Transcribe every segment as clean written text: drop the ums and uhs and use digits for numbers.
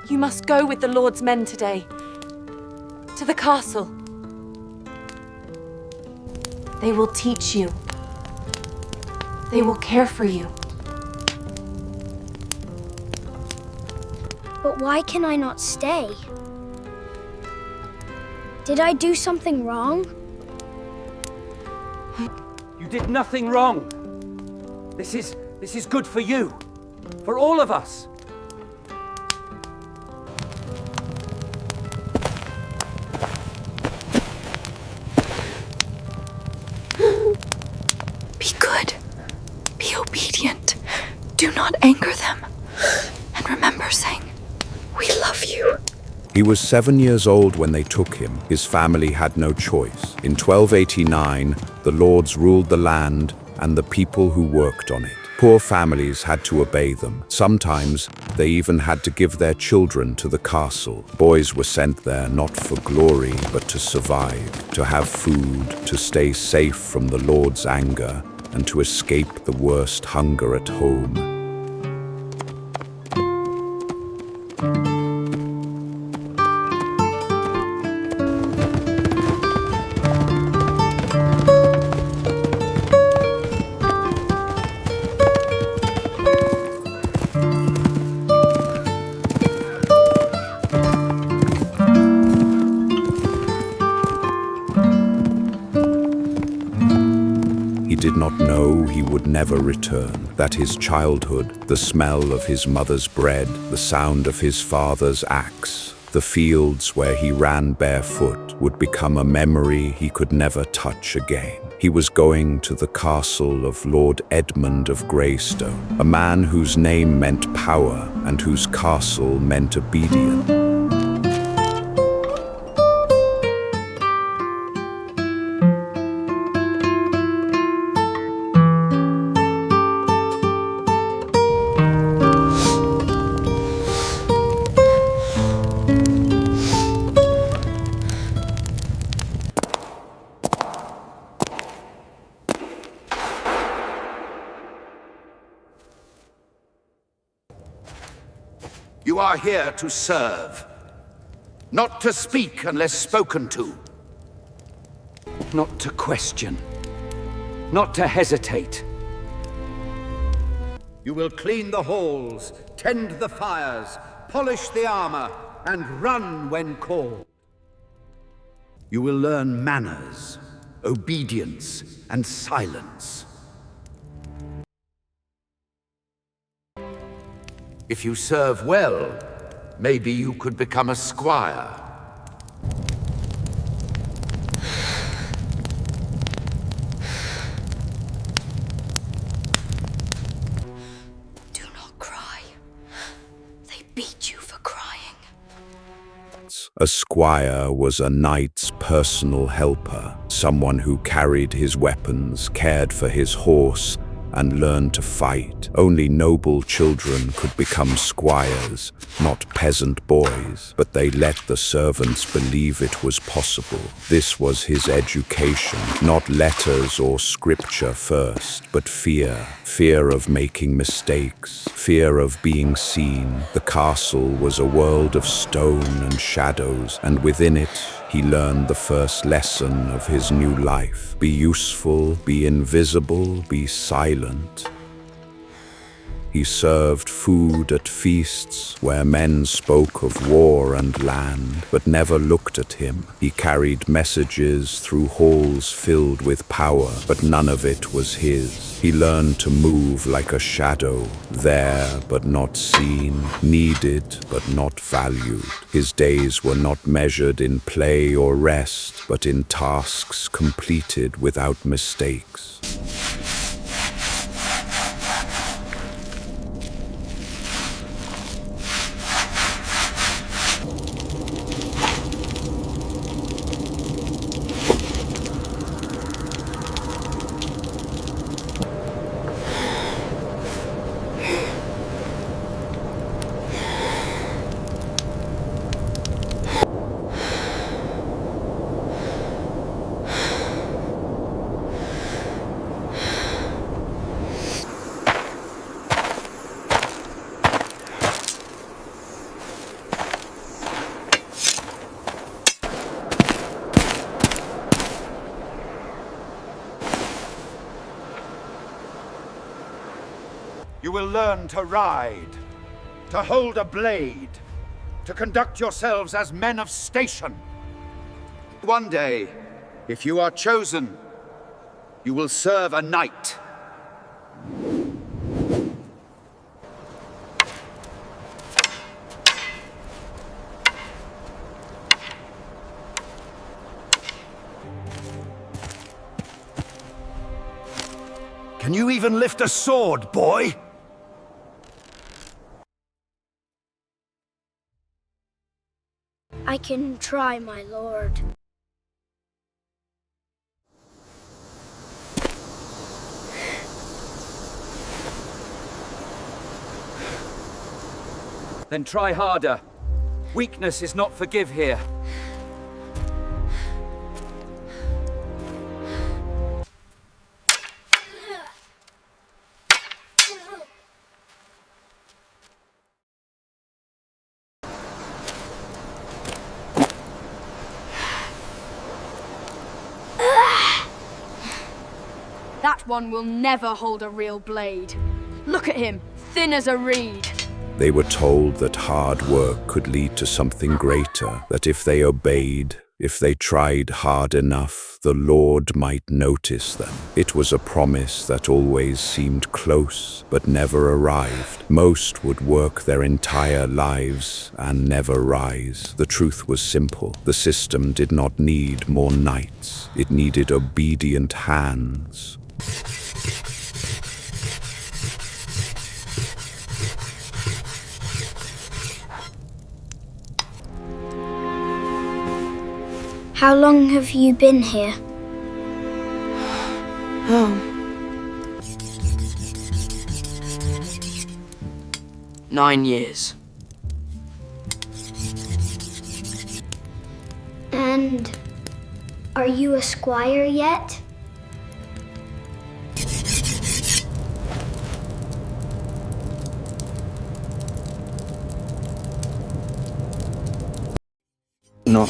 You must go with the Lord's men today, to the castle. They will teach you. They will care for you. But why can I not stay? Did I do something wrong? You did nothing wrong. This is good for you, for all of us. Be good. Be obedient. Do not anger them. And remember saying, "We love you." He was 7 years old when they took him. His family had no choice. In 1289, the lords ruled the land and the people who worked on it. Poor families had to obey them. Sometimes they even had to give their children to the castle. Boys were sent there not for glory, but to survive, to have food, to stay safe from the Lord's anger, and to escape the worst hunger at home. He did not know he would never return, that his childhood, the smell of his mother's bread, the sound of his father's axe, the fields where he ran barefoot, would become a memory he could never touch again. He was going to the castle of Lord Edmund of Greystone, a man whose name meant power and whose castle meant obedience. You are here to serve, not to speak unless spoken to. Not to question, not to hesitate. You will clean the halls, tend the fires, polish the armor, and run when called. You will learn manners, obedience, and silence. If you serve well, maybe you could become a squire. Do not cry. They beat you for crying. A squire was a knight's personal helper, someone who carried his weapons, cared for his horse, and learned to fight. Only noble children could become squires, not peasant boys, but they let the servants believe it was possible. This was his education, not letters or scripture first, but fear. Fear of making mistakes, fear of being seen. The castle was a world of stone and shadows, and within it, he learned the first lesson of his new life. Be useful, be invisible, be silent. He served food at feasts where men spoke of war and land, but never looked at him. He carried messages through halls filled with power, but none of it was his. He learned to move like a shadow, there but not seen, needed but not valued. His days were not measured in play or rest, but in tasks completed without mistakes. You will learn to ride, to hold a blade, to conduct yourselves as men of station. One day, if you are chosen, you will serve a knight. Can you even lift a sword, boy? I can try, my lord. Then try harder. Weakness is not forgive here. That one will never hold a real blade. Look at him, thin as a reed. They were told that hard work could lead to something greater, that if they obeyed, if they tried hard enough, the Lord might notice them. It was a promise that always seemed close, but never arrived. Most would work their entire lives and never rise. The truth was simple. The system did not need more knights. It needed obedient hands. How long have you been here? 9 years. And are you a squire yet? No.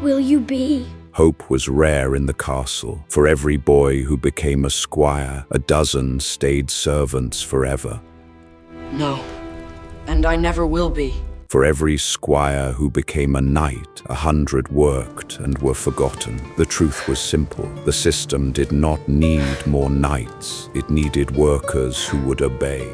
Will you be? Hope was rare in the castle. For every boy who became a squire, a dozen stayed servants forever. No. And I never will be. For every squire who became a knight, 100 worked and were forgotten. The truth was simple. The system did not need more knights. It needed workers who would obey.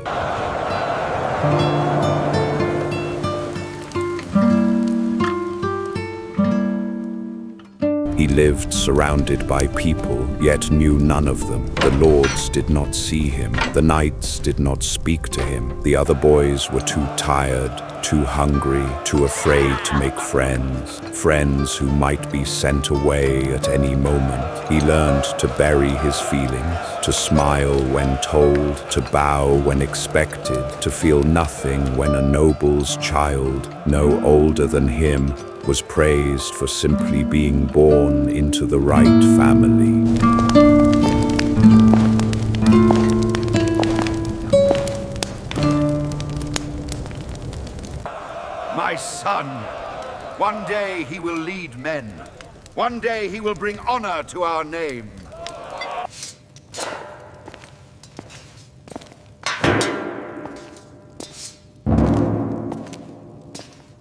He lived surrounded by people, yet knew none of them. The lords did not see him. The knights did not speak to him. The other boys were too tired, too hungry, too afraid to make friends. Friends who might be sent away at any moment. He learned to bury his feelings, to smile when told, to bow when expected, to feel nothing when a noble's child, no older than him, was praised for simply being born into the right family. My son, one day he will lead men. One day he will bring honor to our name.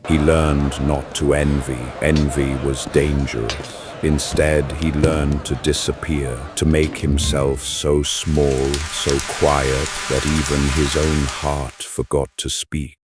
He learned not to envy. Envy was dangerous. Instead, he learned to disappear, to make himself so small, so quiet, that even his own heart forgot to speak.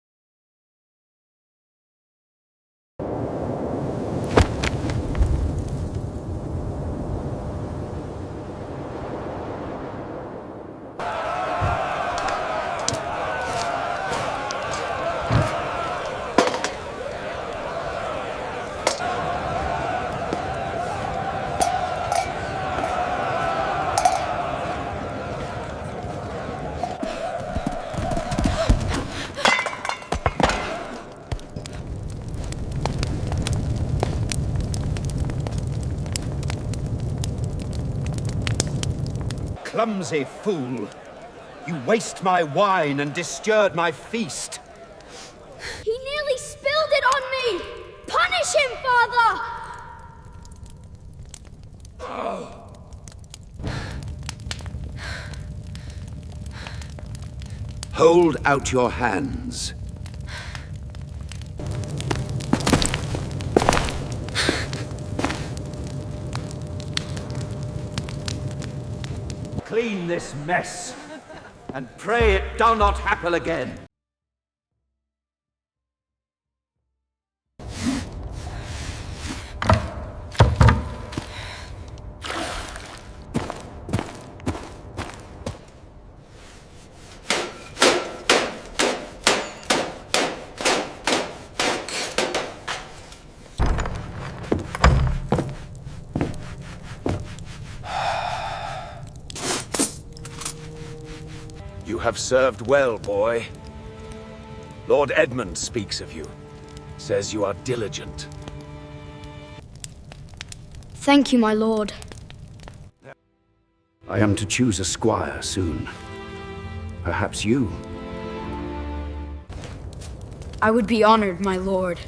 Clumsy fool! You waste my wine and disturb my feast. He nearly spilled it on me! Punish him, father! Hold out your hands. Clean this mess, and pray it do not happen again. You have served well, boy. Lord Edmund speaks of you. Says you are diligent. Thank you, my lord. I am to choose a squire soon. Perhaps you. I would be honored, my lord.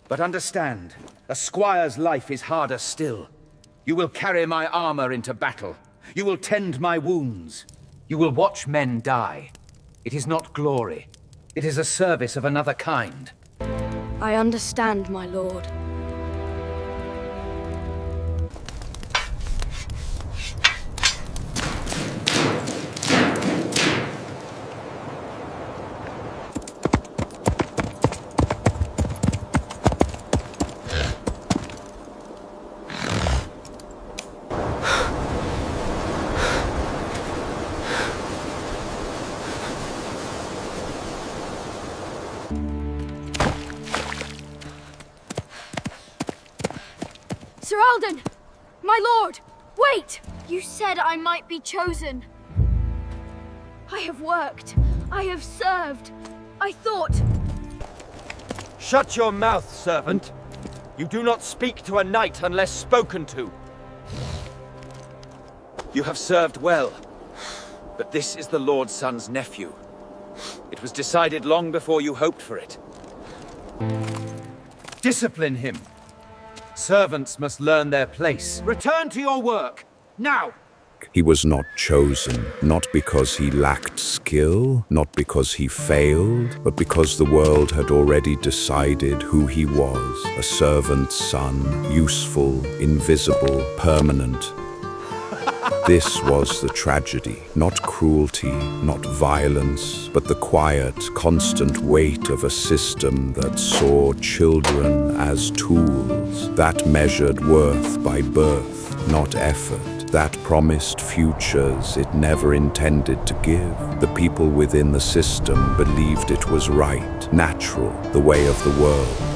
But understand, a squire's life is harder still. You will carry my armor into battle. You will tend my wounds. You will watch men die. It is not glory. It is a service of another kind. I understand, my lord. Sir Alden! My lord! Wait! You said I might be chosen. I have worked. I have served. I thought... Shut your mouth, servant. You do not speak to a knight unless spoken to. You have served well. But this is the Lord's son's nephew. It was decided long before you hoped for it. Discipline him. Servants must learn their place. Return to your work, now! He was not chosen, not because he lacked skill, not because he failed, but because the world had already decided who he was. A servant's son, useful, invisible, permanent. This was the tragedy, not cruelty, not violence, but the quiet, constant weight of a system that saw children as tools, that measured worth by birth, not effort, that promised futures it never intended to give. The people within the system believed it was right, natural, the way of the world.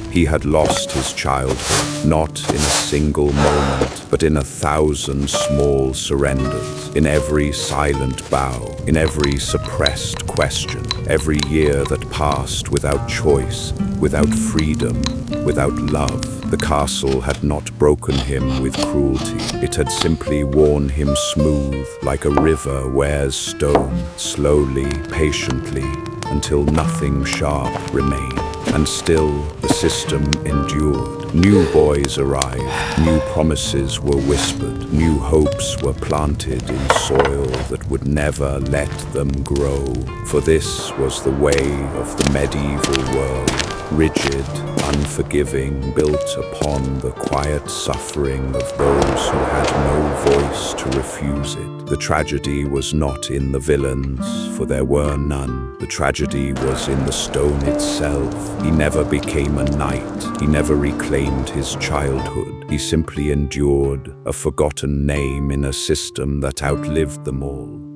He had lost his childhood, not in a single moment, but in 1,000 small surrenders, in every silent bow, in every suppressed question, every year that passed without choice, without freedom, without love. The castle had not broken him with cruelty. It had simply worn him smooth, like a river wears stone, slowly, patiently, until nothing sharp remained. And still, the system endured. New boys arrived, new promises were whispered, new hopes were planted in soil that would never let them grow. For this was the way of the medieval world, rigid, unforgiving, built upon the quiet suffering of those who had no voice to refuse it. The tragedy was not in the villains, for there were none. The tragedy was in the stone itself. He never became a knight. He never reclaimed his childhood. He simply endured, a forgotten name in a system that outlived them all.